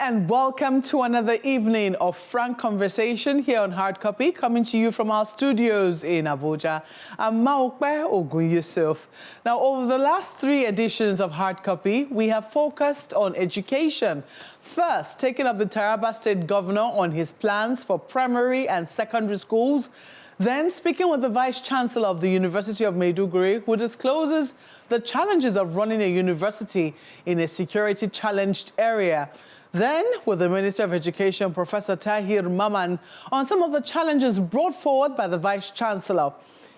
and welcome to another evening of frank conversation here on Hard Copy, coming to you from our studios in Abuja. I'm Maokbe Ogun Yusuf. Now, over the last 3 editions of Hard Copy, we have focused on education. First, taking up the Taraba State Governor on his plans for primary and secondary schools. Then, speaking with the Vice Chancellor of the University of Maiduguri, who discloses the challenges of running a university in a security-challenged area. Then, with the Minister of Education, Professor Tahir Maman, on some of the challenges brought forward by the Vice Chancellor.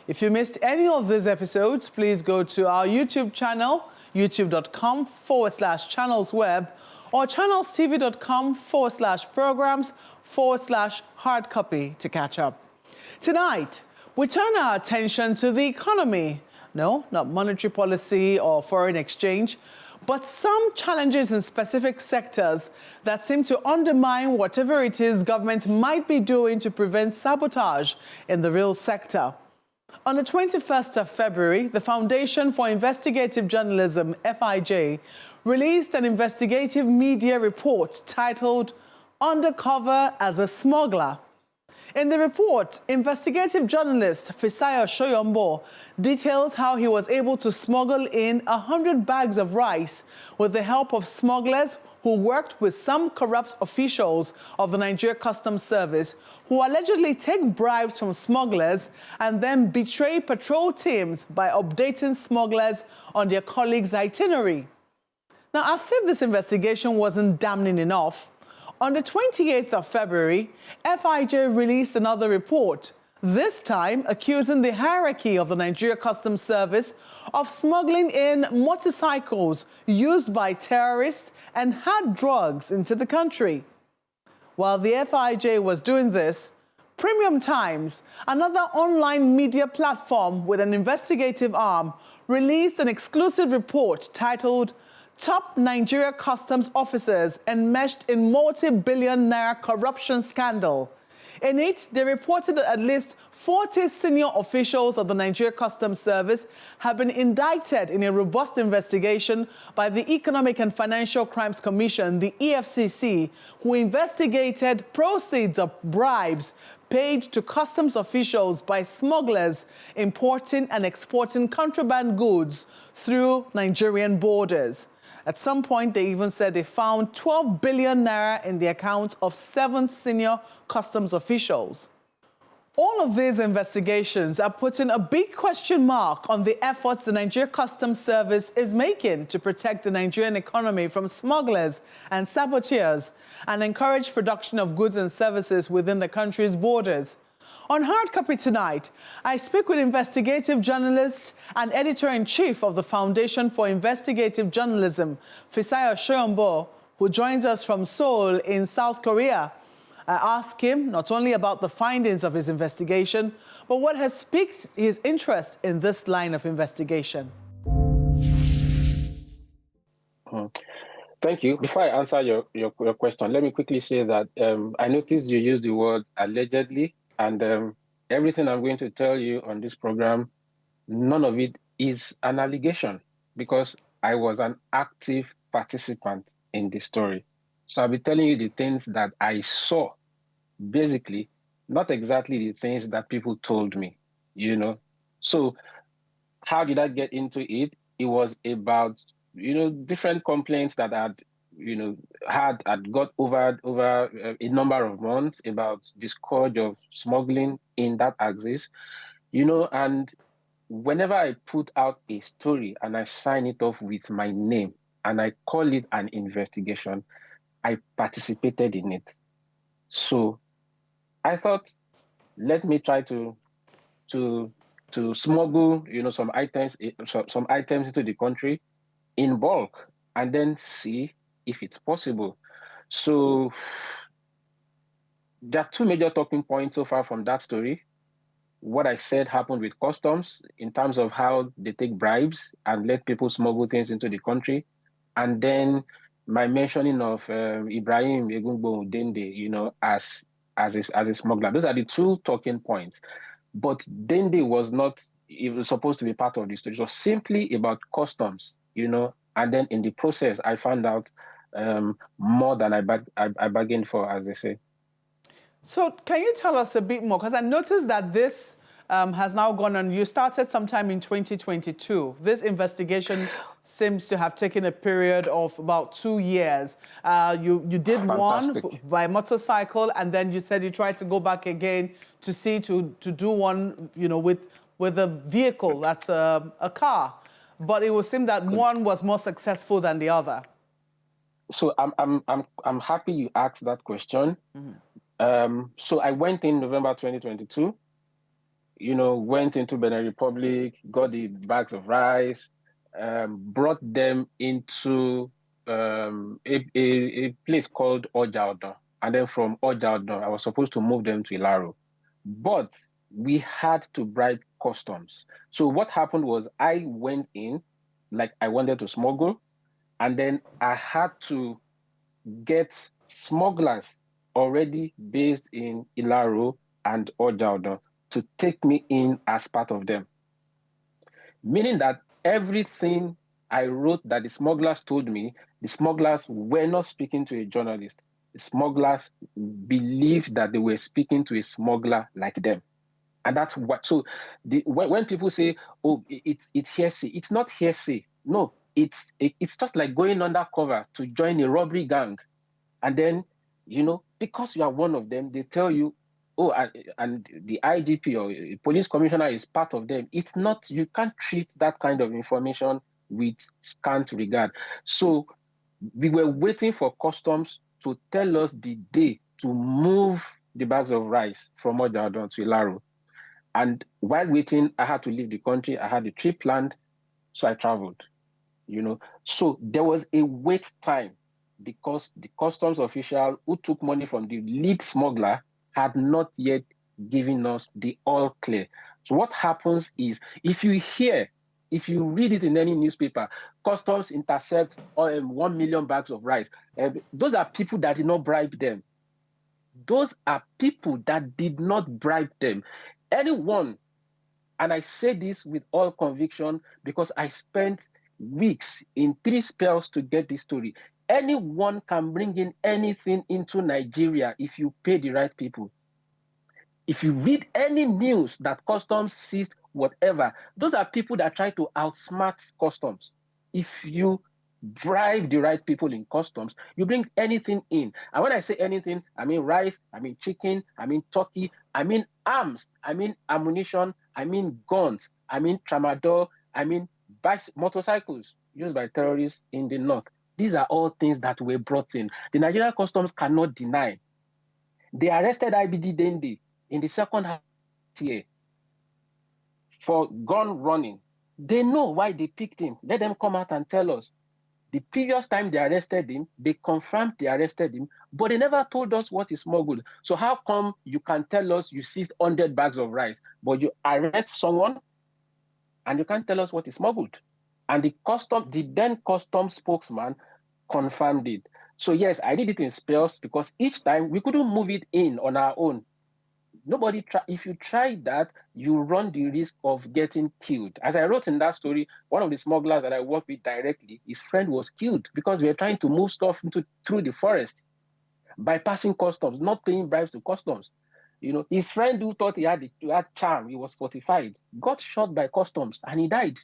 If you missed any of these episodes, please go to our YouTube channel, youtube.com/channelsweb, or channelstv.com/programs/hardcopy to catch up. Tonight, we turn our attention to the economy. No, not monetary policy or foreign exchange, but some challenges in specific sectors that seem to undermine whatever it is government might be doing to prevent sabotage in the real sector. On the 21st of February, the Foundation for Investigative Journalism, FIJ, released an investigative media report titled Undercover as a Smuggler. In the report, investigative journalist Fisayo details how he was able to smuggle in 100 bags of rice with the help of smugglers who worked with some corrupt officials of the Nigeria Customs Service, who allegedly take bribes from smugglers and then betray patrol teams by updating smugglers on their colleagues' itinerary. Now, as if this investigation wasn't damning enough, on the 28th of February, FIJ released another report, this time accusing the hierarchy of the Nigeria Customs Service of smuggling in motorcycles used by terrorists and hard drugs into the country. While the FIJ was doing this, Premium Times, another online media platform with an investigative arm, released an exclusive report titled Top Nigeria Customs Officers Enmeshed in Multi-Billion Naira Corruption Scandal. In it, they reported that at least 40 senior officials of the Nigeria Customs Service have been indicted in a robust investigation by the Economic and Financial Crimes Commission, the EFCC, who investigated proceeds of bribes paid to customs officials by smugglers importing and exporting contraband goods through Nigerian borders. At some point, they even said they found 12 billion naira in the accounts of 7 senior customs officials. All of these investigations are putting a big question mark on the efforts the Nigeria Customs Service is making to protect the Nigerian economy from smugglers and saboteurs and encourage production of goods and services within the country's borders. On Hard Copy tonight, I speak with investigative journalist and editor-in-chief of the Foundation for Investigative Journalism, Fisayo, who joins us from Seoul in South Korea. I ask him not only about the findings of his investigation, but what has piqued his interest in this line of investigation. Thank you. Before I answer your question, let me quickly say that I noticed you used the word allegedly. And everything I'm going to tell you on this program, none of it is an allegation because I was an active participant in the story. So I'll be telling you the things that I saw, basically, not exactly the things that people told me, you know. So how did I get into it? It was about, different complaints that had got over a number of months about the scourge of smuggling in that axis, and whenever I put out a story and I sign it off with my name and I call it an investigation, I participated in it. So I thought, let me try to smuggle, some items into the country in bulk and then see if it's possible. So there are 2 major talking points so far from that story. What I said happened with customs in terms of how they take bribes and let people smuggle things into the country. And then my mentioning of Ibrahim Egungbo Dende, as a smuggler. Those are the 2 talking points. But Dende was not even supposed to be part of the story. It was simply about customs, and then in the process, I found out more than I bargained for, as they say. So can you tell us a bit more? Because I noticed that this has now gone on. You started sometime in 2022. This investigation seems to have taken a period of about 2 years. You did Fantastic. one by motorcycle, and then you said you tried to go back again to see to do one, you know, with a vehicle, that's a car. But it would seem that one was more successful than the other. So I'm happy you asked that question. So I went in November 2022. You know, went into Benin Republic, got the bags of rice, brought them into a place called Ojaodon. And then from Ojaodon, I was supposed to move them to Ilaro. But we had to bribe customs. So what happened was I went in, like I wanted to smuggle, and then I had to get smugglers already based in Ilaro and Ojaodon to take me in as part of them. Meaning that everything I wrote that the smugglers told me, the smugglers were not speaking to a journalist. The smugglers believed that they were speaking to a smuggler like them. And that's what, so when people say, oh, it's hearsay, it's not hearsay. No, it's just like going undercover to join a robbery gang. And then, you know, because you are one of them, they tell you, oh, and the IGP or a police commissioner is part of them. It's not, you can't treat that kind of information with scant regard. So we were waiting for customs to tell us the day to move the bags of rice from Ojaodon to Ilaro. And while waiting, I had to leave the country. I had a trip planned, so I traveled, you know. So there was a wait time because the customs official who took money from the lead smuggler had not yet given us the all clear. So what happens is, if you read it in any newspaper, customs intercept 1 million bags of rice, those are people that did not bribe them. Those are people that did not bribe them. Anyone, and I say this with all conviction because I spent weeks in 3 spells to get this story. Anyone can bring in anything into Nigeria if you pay the right people. If you read any news that customs seized whatever, those are people that try to outsmart customs. If you bribe the right people in customs, you bring anything in. And when I say anything, I mean rice, I mean chicken, I mean turkey, I mean arms, I mean ammunition, I mean guns, I mean tramadol, I mean motorcycles used by terrorists in the north. These are all things that were brought in. The Nigerian customs cannot deny. They arrested IBD Dende in the second half year for gun running. They know why they picked him. Let them come out and tell us. The previous time they arrested him, they confirmed they arrested him, but they never told us what is smuggled. So how come you can tell us you seized 100 bags of rice, but you arrest someone and you can't tell us what is smuggled? And the then customs spokesman confirmed it. So yes, I did it in spells because each time we couldn't move it in on our own. If you try that, you run the risk of getting killed. As I wrote in that story, one of the smugglers that I worked with directly, his friend was killed because we were trying to move stuff through the forest, bypassing customs, not paying bribes to customs. You know, his friend who thought he had charm, he was fortified, got shot by customs and he died.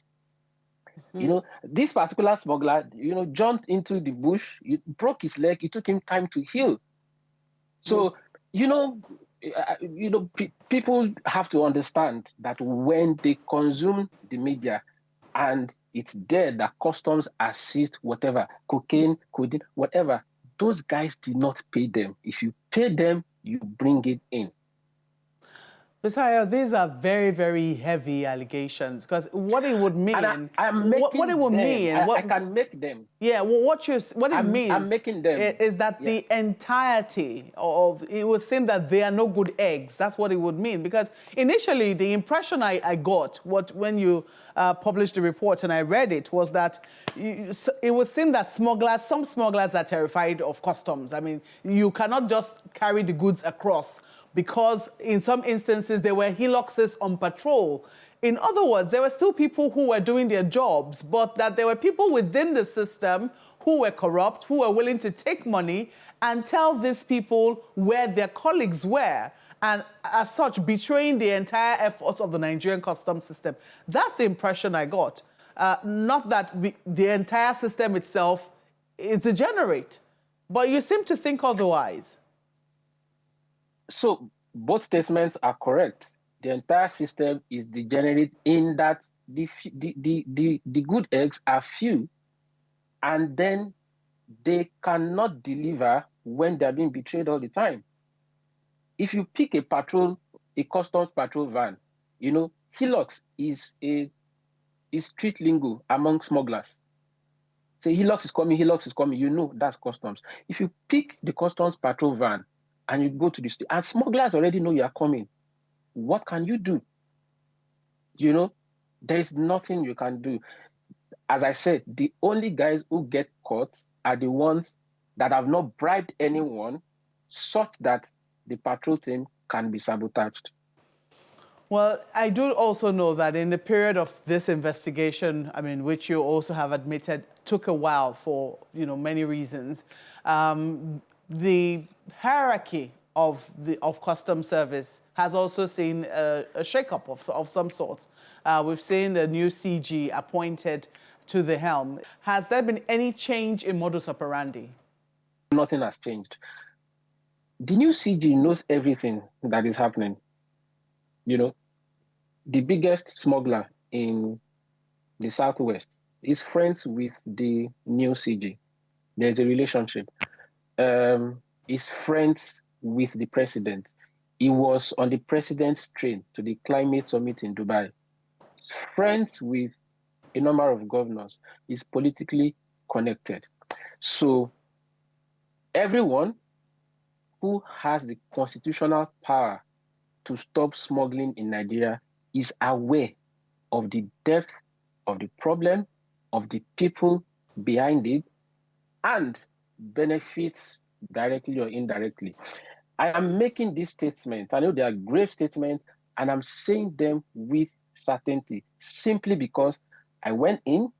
You know, this particular smuggler, you know, jumped into the bush, broke his leg, it took him time to heal. So, people have to understand that when they consume the media and it's there that customs assist whatever, cocaine, codeine, whatever, those guys did not pay them. If you pay them, you bring it in. Fisayo, these are very, very heavy allegations because what it would mean, what it would mean, I can make them. Yeah, well, what it means I'm making them. Is that the entirety of, it would seem that they are no good eggs. That's what it would mean. Because initially, the impression I got when you published the report and I read it was that it would seem that some smugglers are terrified of customs. I mean, you cannot just carry the goods across, because in some instances there were hillocks on patrol. In other words, there were still people who were doing their jobs, but that there were people within the system who were corrupt, who were willing to take money and tell these people where their colleagues were, and as such, betraying the entire efforts of the Nigerian customs system. That's the impression I got. Not that the entire system itself is degenerate, but you seem to think otherwise. So both statements are correct. The entire system is degenerate in that the good eggs are few, and then they cannot deliver when they're being betrayed all the time. If you pick a customs patrol van, you know, Hilux is street lingo among smugglers. Say Hilux is coming, you know that's customs. If you pick the customs patrol van and you go to the street, and smugglers already know you are coming, what can you do? You know, there is nothing you can do. As I said, the only guys who get caught are the ones that have not bribed anyone such that the patrol team can be sabotaged. Well, I do also know that in the period of this investigation, I mean, which you also have admitted took a while for, you know, many reasons, the hierarchy of customs service has also seen a shakeup of some sort. We've seen the new CG appointed to the helm. Has there been any change in modus operandi? Nothing has changed. The new CG knows everything that is happening. You know, the biggest smuggler in the Southwest is friends with the new CG. There's a relationship. He's friends with the president. He was on the president's train to the climate summit in Dubai. He's friends with a number of governors. He's politically connected. So everyone who has the constitutional power to stop smuggling in Nigeria is aware of the depth of the problem, of the people behind it, and benefits directly or indirectly. I am making this statement. I know they are grave statements, and I'm saying them with certainty simply because I went in,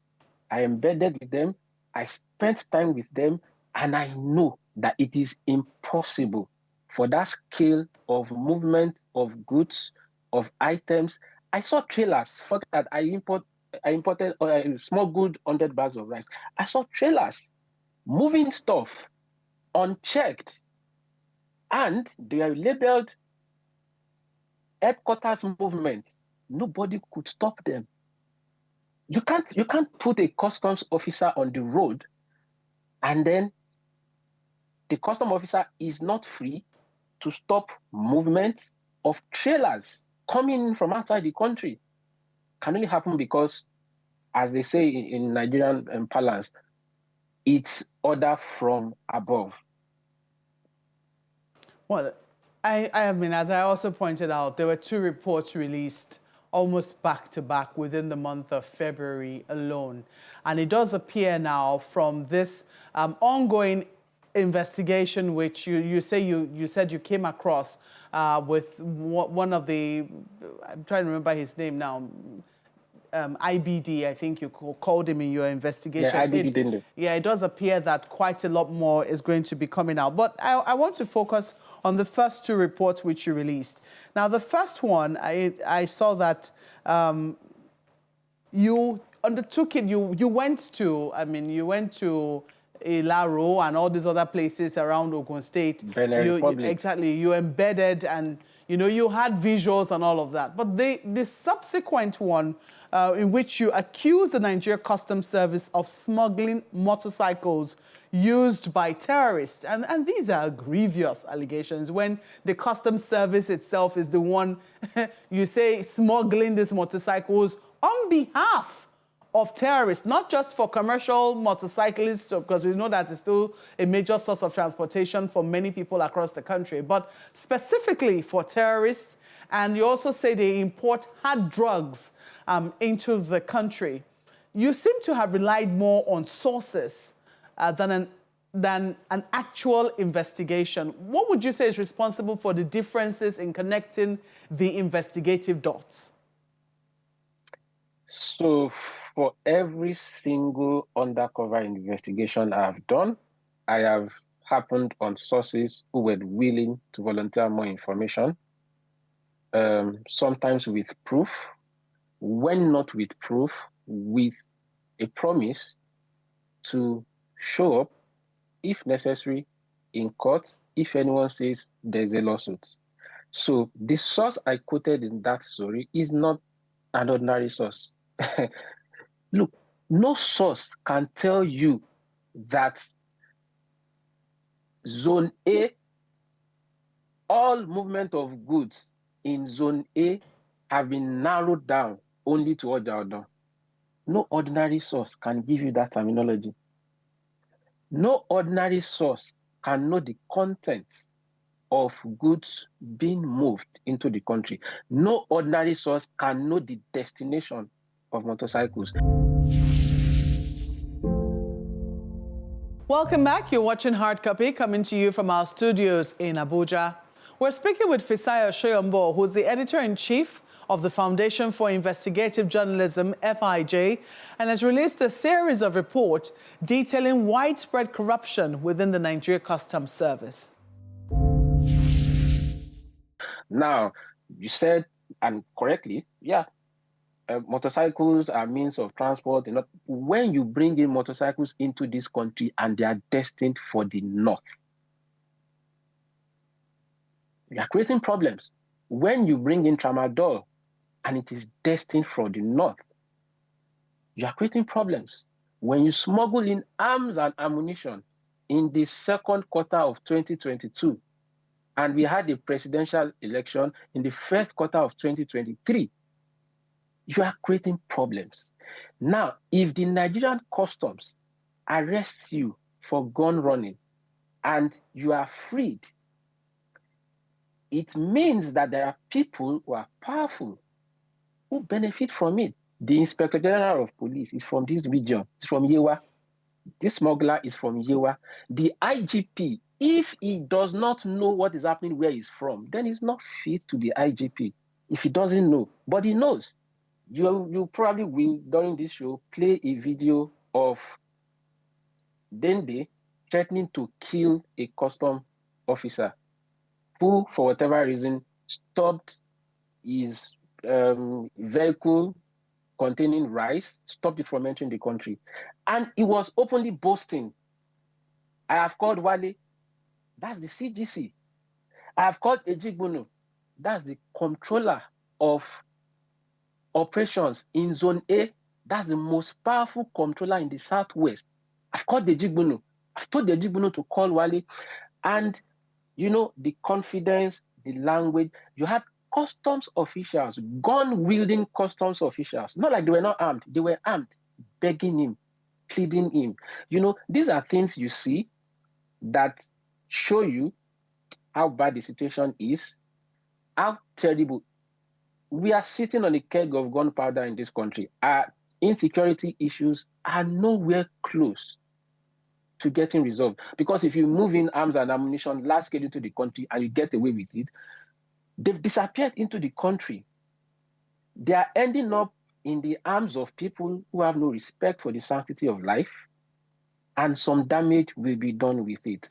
I embedded with them, I spent time with them, and I know that it is impossible for that scale of movement of goods, of items. I saw trailers. Fuck that. I imported a small good 100 bags of rice. I saw trailers moving stuff unchecked, and they are labeled headquarters movements. Nobody could stop them. You can't put a customs officer on the road and then the customs officer is not free to stop movements of trailers coming in from outside the country. Can only happen because, as they say in Nigerian parlance, it's order from above. Well, I mean, as I also pointed out, there were 2 reports released almost back to back within the month of February alone. And it does appear now from this ongoing investigation, which you said you came across with one of the, I'm trying to remember his name now, IBD, I think you called him in your investigation. Yeah, IBD didn't. Yeah, it does appear that quite a lot more is going to be coming out. But I want to focus on the first 2 reports which you released. Now, the first one, I saw that you undertook it, you went to Ilaro and all these other places around Ogun State. Benin Republic. Exactly, you embedded and, you know, you had visuals and all of that. But the subsequent one, in which you accuse the Nigeria Customs Service of smuggling motorcycles used by terrorists. And these are grievous allegations when the Customs Service itself is the one, you say, smuggling these motorcycles on behalf of terrorists, not just for commercial motorcyclists, because we know that it's still a major source of transportation for many people across the country, but specifically for terrorists. And you also say they import hard drugs into the country. You seem to have relied more on sources than an actual investigation. What would you say is responsible for the differences in connecting the investigative dots? So for every single undercover investigation I have done, I have happened on sources who were willing to volunteer more information, sometimes with proof, when not with proof, with a promise to show up, if necessary, in court if anyone says there's a lawsuit. So the source I quoted in that story is not an ordinary source. Look, no source can tell you that Zone A, all movement of goods in Zone A have been narrowed down only to Ojaodo. No ordinary source can give you that terminology. No ordinary source can know the contents of goods being moved into the country. No ordinary source can know the destination of motorcycles. Welcome back. You're watching Hard Copy, coming to you from our studios in Abuja. We're speaking with Fisayo Shoyombo, who's the editor-in-chief of the Foundation for Investigative Journalism, FIJ, and has released a series of reports detailing widespread corruption within the Nigeria Customs Service. Now, you said, and correctly, yeah, motorcycles are means of transport. When you bring in motorcycles into this country and they are destined for the north, you are creating problems. When you bring in tramadol and it is destined for the north, you are creating problems. When you smuggle in arms and ammunition in the second quarter of 2022, and we had a presidential election in the first quarter of 2023, you are creating problems. Now, if the Nigerian customs arrests you for gun running and you are freed, it means that there are people who are powerful who benefit from it. The Inspector General of Police is from this region. It's from Yewa. This smuggler is from Yewa. The IGP, if he does not know what is happening where he's from, then he's not fit to be IGP. If he doesn't know, but he knows. You probably will, during this show, play a video of Dende threatening to kill a custom officer who, for whatever reason, stopped his vehicle containing rice, stopped it from entering the country. And he was openly boasting. I have called Wale, that's the CGC. I have called Ejigbono, that's the controller of operations in Zone A. That's the most powerful controller in the Southwest. I've called Ejigbono. I've told Ejigbono to call Wale. And, you know, the confidence, the language, you had customs officials, gun-wielding customs officials, not like they were not armed, they were armed, begging him, pleading him. You know, these are things you see that show you how bad the situation is, how terrible. We are sitting on a keg of gunpowder in this country. Our insecurity issues are nowhere close to getting resolved. Because if you move in arms and ammunition large scale into the country and you get away with it, they've disappeared into the country. They are ending up in the arms of people who have no respect for the sanctity of life, and some damage will be done with it.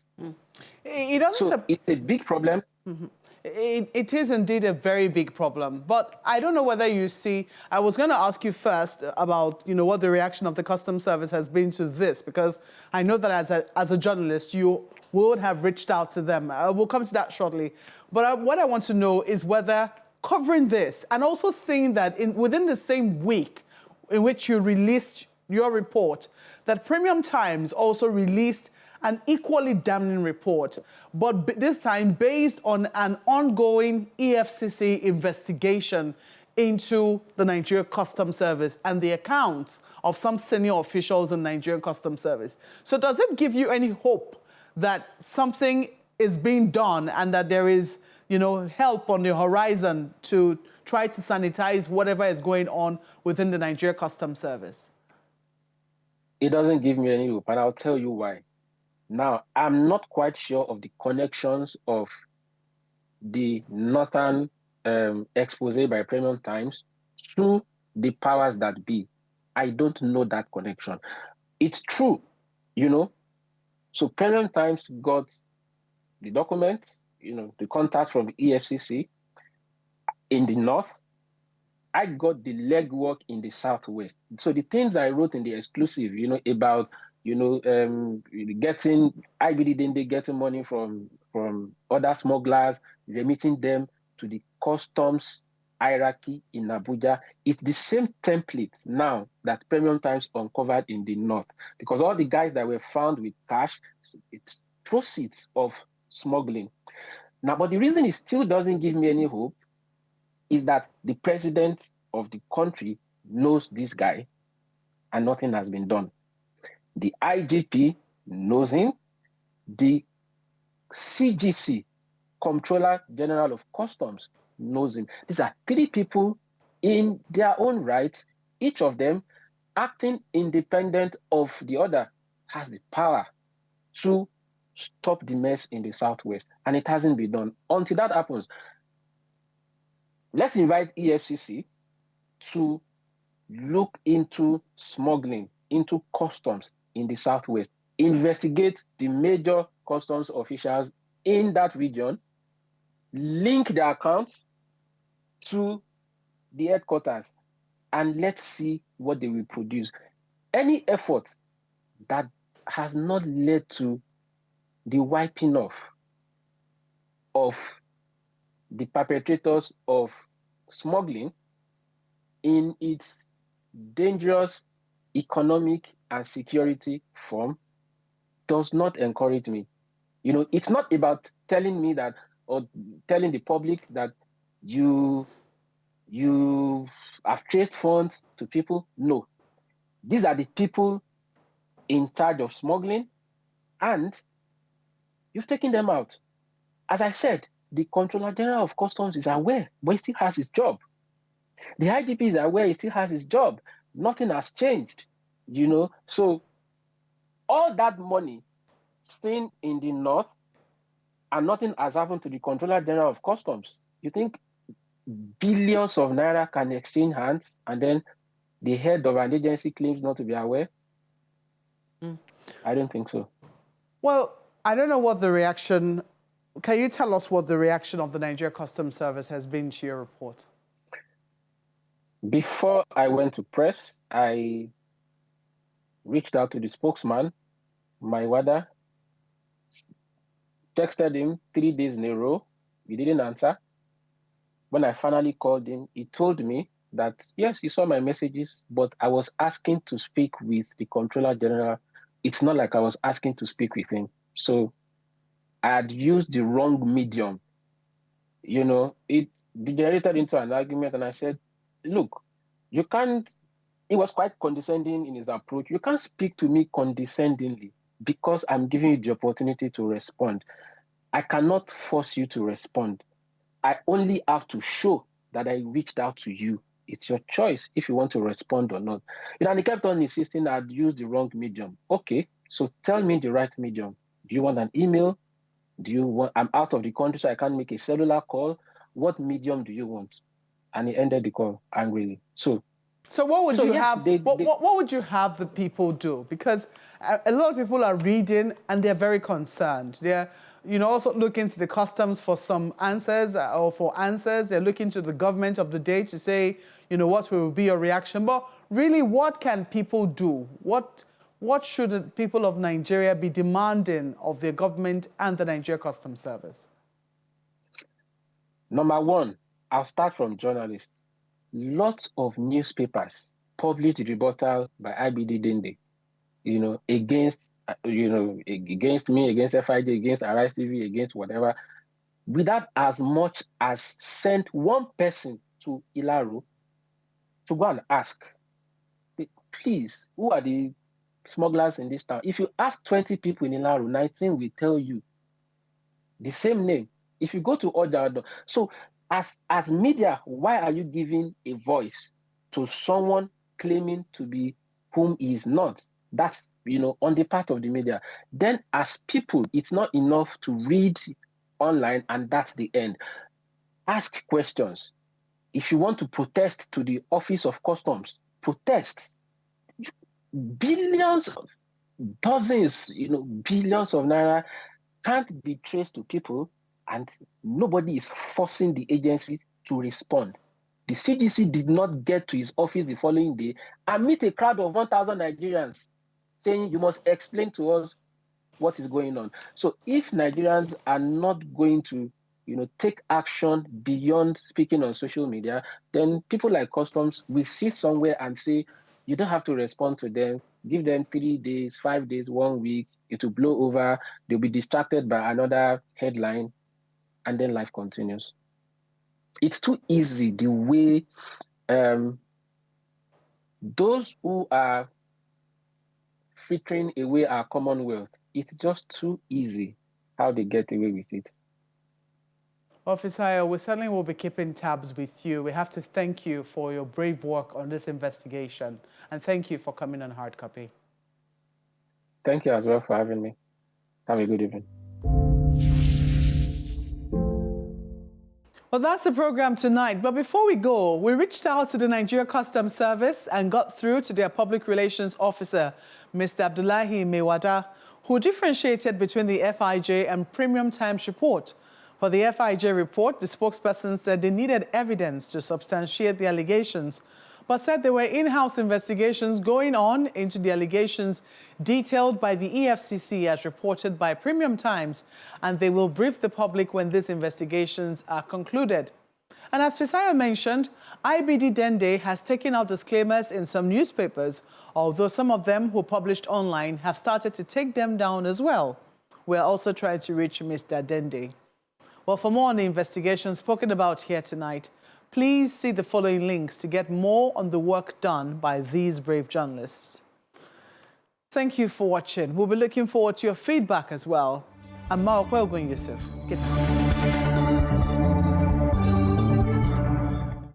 So it's a big problem. Mm-hmm. It is indeed a very big problem, but I don't know whether you see, I was going to ask you first about, you know, what the reaction of the Customs Service has been to this, because I know that as a journalist, you would have reached out to them. We'll come to that shortly. But what I want to know is whether covering this and also seeing that within the same week in which you released your report, that Premium Times also released an equally damning report, but this time based on an ongoing EFCC investigation into the Nigeria Customs Service and the accounts of some senior officials in Nigerian Customs Service. So does it give you any hope that something is being done and that there is, you know, help on the horizon to try to sanitize whatever is going on within the Nigeria Customs Service? It doesn't give me any hope, and I'll tell you why. Now, I'm not quite sure of the connections of the Northern expose by Premium Times to the powers that be. I don't know that connection. It's true, you know. So Premium Times got the documents, the contact from the EFCC in the north. I got the legwork in the southwest. So the things I wrote in the exclusive, about getting IBD Dende getting money from other smugglers, remitting them to the customs hierarchy in Abuja. It's the same template now that Premium Times uncovered in the north, because all the guys that were found with cash, it's proceeds of smuggling. Now, but the reason it still doesn't give me any hope is that the president of the country knows this guy and nothing has been done. The IGP knows him. The CGC, Comptroller General of Customs, knows him. These are three people in their own rights, each of them acting independent of the other, has the power to stop the mess in the Southwest. And it hasn't been done. Until that happens, let's invite EFCC to look into smuggling, into customs in the Southwest, investigate the major customs officials in that region, link their accounts to the headquarters, and let's see what they will produce. Any effort that has not led to the wiping off of the perpetrators of smuggling in its dangerous economic and security form does not encourage me. It's not about telling me that, or telling the public that you have traced funds to people. No. These are the people in charge of smuggling, and you've taken them out. As I said, the Comptroller General of Customs is aware, but he still has his job. The IGP is aware, he still has his job. Nothing has changed, So all that money seen in the north, and nothing has happened to the Comptroller General of Customs. You think billions of naira can exchange hands, and then the head of an agency claims not to be aware? I don't think so. Well, I don't know what the reaction... Can you tell us what the reaction of the Nigeria Customs Service has been to your report? Before I went to press, I reached out to the spokesman, Maiwada, texted him 3 days in a row. He didn't answer. When I finally called him, he told me that, yes, he saw my messages, but I was asking to speak with the Comptroller General. It's not like I was asking to speak with him. So I had used the wrong medium. It degenerated into an argument, and I said, look, you can't... He was quite condescending in his approach. You can't speak to me condescendingly because I'm giving you the opportunity to respond. I cannot force you to respond. I only have to show that I reached out to you. It's your choice if you want to respond or not. And he kept on insisting I'd used the wrong medium. Okay, so tell me the right medium. Do you want an email? I'm out of the country, so I can't make a cellular call. What medium do you want? And he ended the call angrily. So what would you have? What would you have the people do? Because a lot of people are reading and they're very concerned. They're, also looking to the customs for some answers or for answers. They're looking to the government of the day to say, what will be your reaction? But really, what can people do? What should the people of Nigeria be demanding of their government and the Nigeria Customs Service? Number one, I'll start from journalists. Lots of newspapers published the rebuttal by IBD Dende, against me, against FID, against Arise TV, against whatever, without as much as sent one person to Ilaro to go and ask, please, who are the smugglers in this town? If you ask 20 people in Ilaro, 19 will tell you the same name. If you go to Oja, so as media, why are you giving a voice to someone claiming to be whom he is not? That's, on the part of the media. Then as people, it's not enough to read online and that's the end. Ask questions. If you want to protest to the Office of Customs, protest. Billions, dozens, billions of naira can't be traced to people, and nobody is forcing the agency to respond. The CGC did not get to his office the following day and meet a crowd of 1,000 Nigerians saying, you must explain to us what is going on. So if Nigerians are not going to take action beyond speaking on social media, then people like Customs will sit somewhere and say, you don't have to respond to them. Give them 3 days, 5 days, 1 week. It will blow over. They'll be distracted by another headline, and then life continues. It's too easy the way those who are frittering away our commonwealth, it's just too easy how they get away with it. Well, Fisayo, we certainly will be keeping tabs with you. We have to thank you for your brave work on this investigation. And thank you for coming on Hard Copy. Thank you as well for having me. Have a good evening. Well, that's the program tonight. But before we go, we reached out to the Nigeria Customs Service and got through to their public relations officer, Mr. Abdullahi Mewada, who differentiated between the FIJ and Premium Times report. For the FIJ report, the spokesperson said they needed evidence to substantiate the allegations, but said there were in-house investigations going on into the allegations detailed by the EFCC as reported by Premium Times, and they will brief the public when these investigations are concluded. And as Fisayo mentioned, IBD Dende has taken out disclaimers in some newspapers, although some of them who published online have started to take them down as well. We're also trying to reach Mr. Dende. Well, for more on the investigation spoken about here tonight, please see the following links to get more on the work done by these brave journalists. Thank you for watching. We'll be looking forward to your feedback as well. I'm Mawakwe Yusuf. Good night.